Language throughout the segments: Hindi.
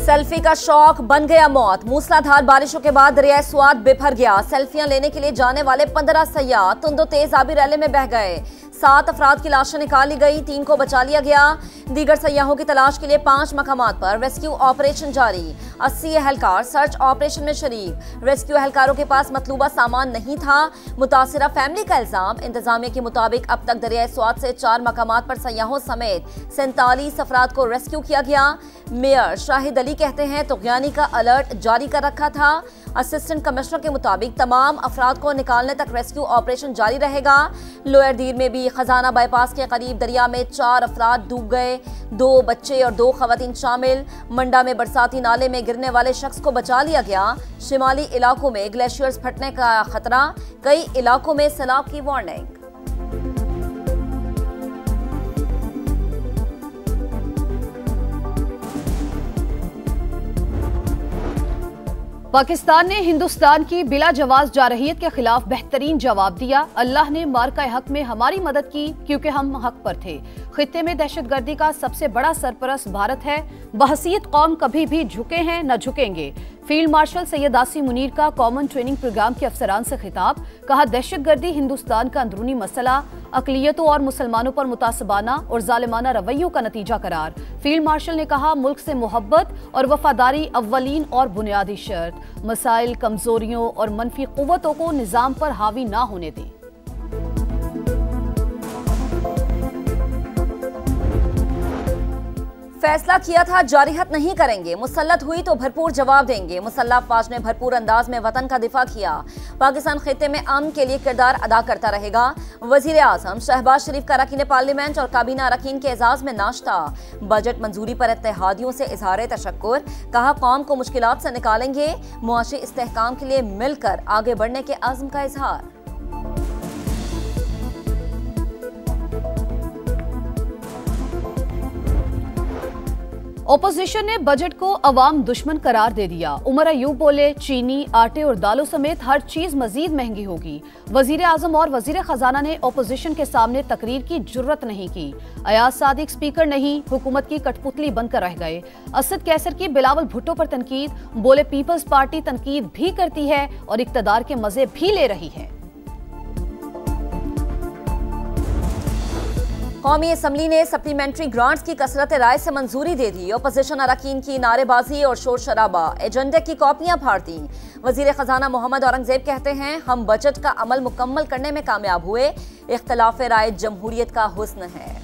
सेल्फी का शौक बन गया मौत। मूसलाधार बारिशों के बाद दरियाए स्वात बिफर गया। सेल्फियां लेने के लिए जाने वाले 15 सयाह तुंदो तेज आबी रैले में बह गए। 7 अफराद की लाशें निकाली गई, 3 को बचा लिया गया। दीगर सयाहों की तलाश के लिए 5 मकामात पर रेस्क्यू ऑपरेशन जारी। 80 एहलकार सर्च ऑपरेशन में शरीक। रेस्क्यू एहलकारों के पास मतलूबा सामान नहीं था। मुतासिरा फैमिली का इल्जाम। इंतजामिया के मुताबिक अब तक दरियाए स्वात से 4 मकामात पर सयाहों समेत 47 अफराद को रेस्क्यू किया गया। मेयर शाहिद अली कहते हैं तुग़यानी का अलर्ट जारी कर रखा था। असिस्टेंट कमिश्नर के मुताबिक तमाम अफराद को निकालने तक रेस्क्यू ऑपरेशन जारी रहेगा। लोअर दीर में भी खजाना बाईपास के करीब दरिया में 4 अफराद डूब गए, 2 बच्चे और 2 खवातीन शामिल। मंडा में बरसाती नाले में गिरने वाले शख्स को बचा लिया गया। शिमाली इलाकों में ग्लेशियर्स फटने का खतरा, कई इलाकों में सैलाब की वार्निंग। पाकिस्तान ने हिंदुस्तान की बिला जवाज जारहियत के खिलाफ बेहतरीन जवाब दिया। अल्लाह ने मार्का हक में हमारी मदद की क्योंकि हम हक पर थे। खित्ते में दहशतगर्दी का सबसे बड़ा सरपरस्त भारत है। बहसीयत कौम कभी भी झुके हैं न झुकेंगे। फील्ड मार्शल सैयद आसिम मुनीर का कॉमन ट्रेनिंग प्रोग्राम के अफसरान से खिताब। कहा दहशतगर्दी हिंदुस्तान का अंदरूनी मसला, अकलियतों और मुसलमानों पर मुतासबाना और जालिमाना रवैयों का नतीजा करार। फील्ड मार्शल ने कहा मुल्क से मोहब्बत और वफादारी अव्वलीन और बुनियादी शर्त। मसाइल, कमजोरियों और मनफी कुव्वतों को निजाम पर हावी ना होने दें। फैसला किया था जारिहत नहीं करेंगे, मुसल्लत हुई तो भरपूर जवाब देंगे। मुसल्लह अफवाज ने भरपूर अंदाज में वतन का दिफा किया। पाकिस्तान खित्ते में अमन के लिए किरदार अदा करता रहेगा। वजीर आजम शहबाज शरीफ का अरकान पार्लियामेंट और काबीना अरकान के एजाज में नाश्ता। बजट मंजूरी पर इत्तेहादियों से इजहार तशक्कुर। कहा कौम को मुश्किलात से निकालेंगे। मुआशी इस्तेहकाम के लिए मिलकर आगे बढ़ने के अज़्म का इजहार। ओपोजिशन ने बजट को अवाम दुश्मन करार दे दिया। उमर अयूब बोले चीनी, आटे और दालों समेत हर चीज मजीद महंगी होगी। वजीर आजम और वजीर खजाना ने ओपोजिशन के सामने तकरीर की जुर्रत नहीं की। अयाज सादिक स्पीकर नहीं, हुकूमत की कठपुतली बनकर रह गए। असद कैसर की बिलावल भुट्टो पर तनकीद। बोले पीपल्स पार्टी तनकीद भी करती है और इक्तदार के मजे भी ले रही है। कौमी असम्बली ने सप्लीमेंट्री ग्रांट्स की कसरत राय से मंजूरी दे दी। ओपोजिशन अरकान की नारेबाजी और शोर शराबा, एजेंडे की कॉपियां फाड़ दी। वजीर खजाना मोहम्मद औरंगजेब कहते हैं हम बजट का अमल मुकम्मल करने में कामयाब हुए। इख्तलाफ राय जमहूरियत का हुस्न है।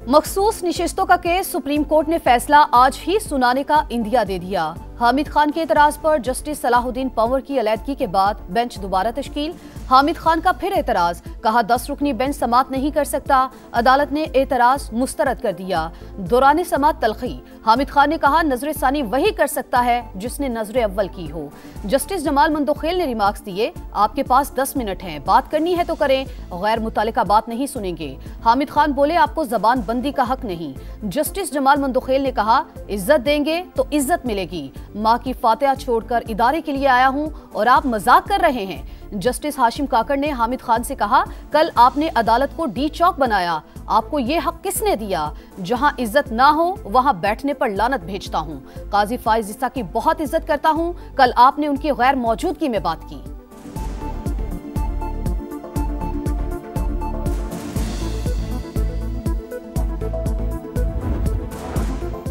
मखसूस निशिस्तों का केस सुप्रीम कोर्ट ने फैसला आज ही सुनाने का इंदिया दे दिया। हामिद खान के एतराज पर जस्टिस सलाहुद्दीन पंवर की अलहदगी के बाद बेंच दोबारा तश्कील। हामिद खान का फिर एतराज। कहा 10 रुकनी बेंच समाअत नहीं कर सकता। अदालत ने एतराज मुस्तरद कर दिया। दौरान समाअत तलखी। हामिद खान ने कहा नजर सानी वही कर सकता है जिसने नजर अव्वल की हो। जस्टिस जमाल मंदोखेल ने रिमार्क्स दिए आपके पास 10 मिनट हैं, बात करनी है तो करें, गैर मुतालिका बात नहीं सुनेंगे। हामिद खान बोले आपको जबान बंदी का हक नहीं। जस्टिस जमाल मंदोखेल ने कहा इज्जत देंगे तो इज्जत मिलेगी। माँ की फातिहा छोड़कर इदारे के लिए आया हूँ और आप मजाक कर रहे हैं। जस्टिस हाशिम काकड़ ने हामिद खान से कहा कल आपने अदालत को डी चौक बनाया, आपको ये हक किसने दिया? जहां इज्जत ना हो वहां बैठने पर लानत भेजता हूं। काजी फाइज ईसा की बहुत इज्जत करता हूं, कल आपने उनकी गैर मौजूदगी में बात की।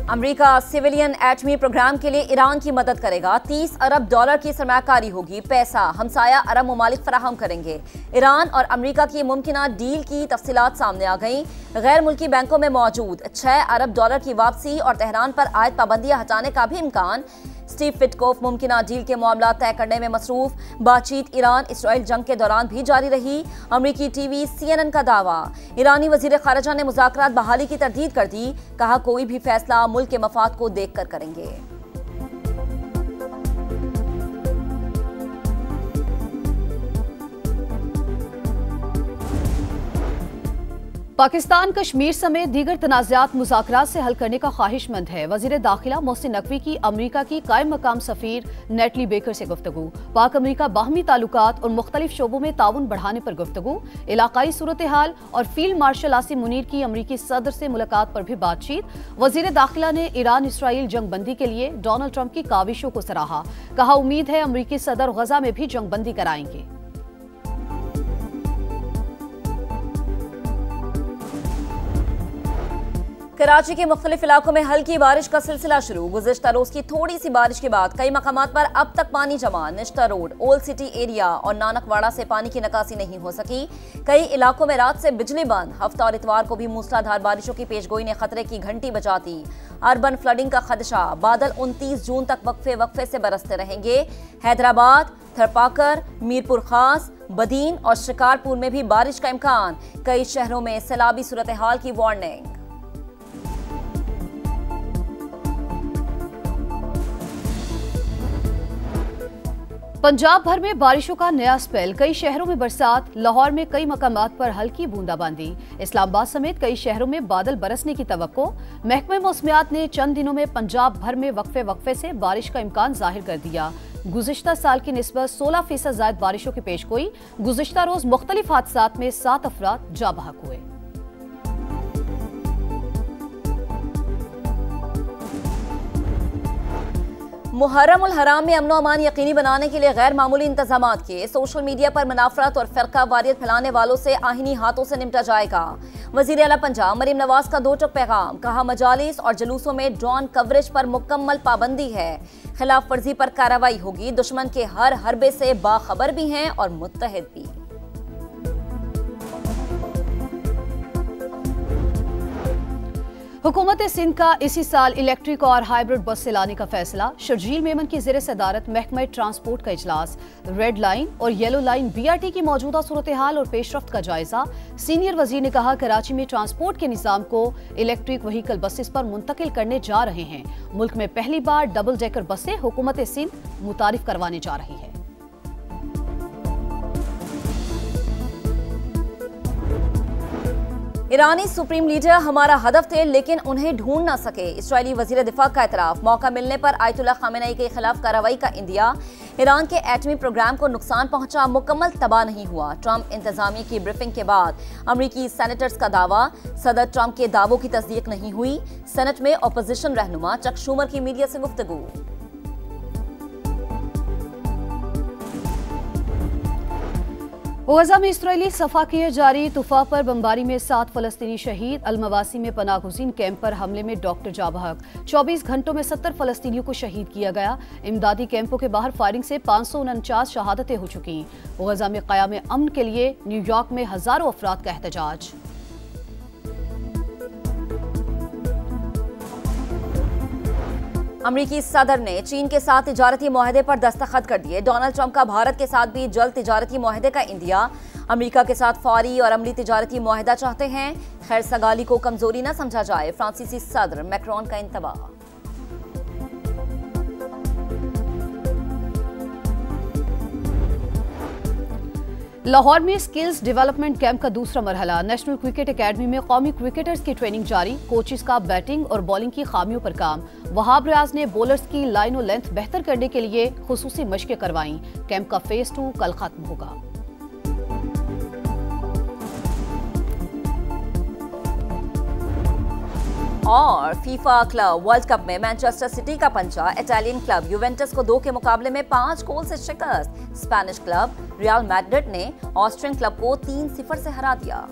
अमेरिका सिविलियन एटमी प्रोग्राम के लिए ईरान की मदद करेगा। 30 अरब डॉलर की सरमायाकारी होगी। पैसा हमसाया अरब ममालिक फराहम करेंगे। ईरान और अमेरिका की मुमकिना डील की तफसीलात सामने आ गई। गैर मुल्की बैंकों में मौजूद 6 अरब डॉलर की वापसी और तेहरान पर आयद पाबंदियां हटाने का भी इम्कान। स्टीव विटकोफ मुमकिना डील के मामला तय करने में मसरूफ। बातचीत ईरान इसराइल जंग के दौरान भी जारी रही। अमेरिकी टीवी CNN का दावा। ईरानी वजीर खारजा ने मुज़ाकरात बहाली की तरदीद कर दी। कहा कोई भी फैसला मुल्क के मफाद को देख कर करेंगे। पाकिस्तान कश्मीर समेत दीगर तनाज़ात मुज़ाकरात से हल करने का ख्वाहिशमंद है। वज़ीर दाखिला मोहसिन नकवी की अमरीका की कायम मकाम सफ़ीर नेटली बेकर से गुफ्तगू। पाक अमरीका बाहमी ताल्लुकात और मुख्तलिफ शोबों में ताउन बढ़ाने पर गुफ्तगू। इलाकाई सूरत हाल और फील्ड मार्शल आसिम मुनीर की अमरीकी सदर से मुलाकात पर भी बातचीत। वज़ीर दाखिला ने ईरान इसराइल जंगबंदी के लिए डोनाल्ड ट्रंप की काविशों को सराहा। कहा, उम्मीद है अमरीकी सदर गजा में भी जंगबंदी कराएंगे। कराची के मुख्तलिफ इलाकों में हल्की बारिश का सिलसिला शुरू। गुज़िश्ता रोज की थोड़ी सी बारिश के बाद कई मकामात पर अब तक पानी जमा। निश्ता रोड, ओल्ड सिटी एरिया और नानकवाड़ा से पानी की निकासी नहीं हो सकी। कई इलाकों में रात से बिजली बंद। हफ्ता और इतवार को भी मूसलाधार बारिशों की पेशगोई ने खतरे की घंटी बजाती। अर्बन फ्लडिंग का खदशा। बादल 29 जून तक वक्फे से बरसते रहेंगे। हैदराबाद, थरपाकर, मीरपुर खास, बदीन और शिकारपुर में भी बारिश का इम्कान। कई शहरों में सैलाबी सूरत हाल की वार्निंग। पंजाब भर में बारिशों का नया स्पेल। कई शहरों में बरसात। लाहौर में कई मकामात पर हल्की बूंदाबांदी। इस्लामाबाद समेत कई शहरों में बादल बरसने की तवक्को। महकमे मौसमियात ने चंद दिनों में पंजाब भर में वक्फे से बारिश का इम्कान जाहिर कर दिया। गुज़िश्ता साल की निस्बत 16% ज़ायद बारिशों की पेशगोई। गुज़िश्ता रोज मुख्तलिफ हादसात में 7 अफराद जाँ बहक हुए। मुहर्रम उल हराम में अमन अमान यकीनी बनाने के लिए गैर मामूली इंतजामात किए। सोशल मीडिया पर मुनाफरत और फ़िरका वारियत फैलाने वालों से आहिनी हाथों से निपटा जाएगा। वज़ीर आला पंजाब मरीम नवाज का 2 टूक पैगाम। कहा, मजालिस और जुलूसों में ड्रोन कवरेज पर मुकम्मल पाबंदी है। खिलाफ वर्जी पर कार्रवाई होगी। दुश्मन के हर हरबे से बाखबर भी हैं और मुत्तहिद भी। हुकूमत सिंध का इसी साल इलेक्ट्रिक और हाइब्रिड बस से लाने का फैसला। शर्जील मेमन की ज़ेर सदारत महकमा ट्रांसपोर्ट का इजलास। रेड लाइन और येलो लाइन BRT की मौजूदा सूरत हाल और पेशरफ्त का जायजा। सीनियर वजीर ने कहा, कराची में ट्रांसपोर्ट के निज़ाम को इलेक्ट्रिक व्हीकल बसेस पर मुंतकिल करने जा रहे हैं। मुल्क में पहली बार डबल डेकर बसें हुकूमत सिंध मुतारिफ करवाने जा रही है। ईरानी सुप्रीम लीडर हमारा हदफ थे लेकिन उन्हें ढूंढ ना सके। इस्राएली वजीर दिफा का एतराफ। मौका मिलने पर आयतुल्लाह खामेनेई के खिलाफ कार्रवाई का इंदिया। ईरान के एटमी प्रोग्राम को नुकसान पहुंचा, मुकम्मल तबाह नहीं हुआ। ट्रंप इंतजामिया की ब्रीफिंग के बाद अमरीकी सेनेटर्स का दावा। सदर ट्रंप के दावों की तस्दीक नहीं हुई। सेनेट में अपोजिशन रहनुमा चक शूमर की मीडिया से गुफ्तगू। गजा में इसराइली सफाकियत जारी। तुफा पर बमबारी में 7 फलस्तीनी शहीद। अलमवासी में पनागुज़ीन कैंप पर हमले में डॉक्टर जाँ बहक। 24 घंटों में 70 फलस्तीनियों को शहीद किया गया। इमदादी कैंपों के बाहर फायरिंग से 549 शहादतें हो चुकी। गजा में क़याम अमन के लिए न्यूयॉर्क में हजारों अफराद का एहतजाज। अमरीकी सदर ने चीन के साथ तिजारती मुआहदे पर दस्तखत कर दिए। डोनाल्ड ट्रंप का भारत के साथ भी जल्द तिजारती मुआहदे का इंदिया। अमरीका के साथ फौरी और अमली तिजारती मुआहदा चाहते हैं। खैर सगाली को कमजोरी न समझा जाए। फ्रांसीसी सदर मैक्रोन का इंतबाह। लाहौर में स्किल्स डेवलपमेंट कैंप का दूसरा मरहला। नेशनल क्रिकेट एकेडमी में कौमी क्रिकेटर्स की ट्रेनिंग जारी। कोचेस का बैटिंग और बॉलिंग की खामियों पर काम। वहाब रियाज ने बॉलर्स की लाइन और लेंथ बेहतर करने के लिए खुसूसी मशकें करवाईं। कैंप का फेज 2 कल खत्म होगा। और फीफा क्लब वर्ल्ड कप में मैनचेस्टर सिटी का पंचा। इटालियन क्लब यूवेंटस को 2 के मुकाबले में 5 गोल से शिकस्त। स्पेनिश क्लब रियल मैड्रिड ने ऑस्ट्रियन क्लब को 3-0 से हरा दिया।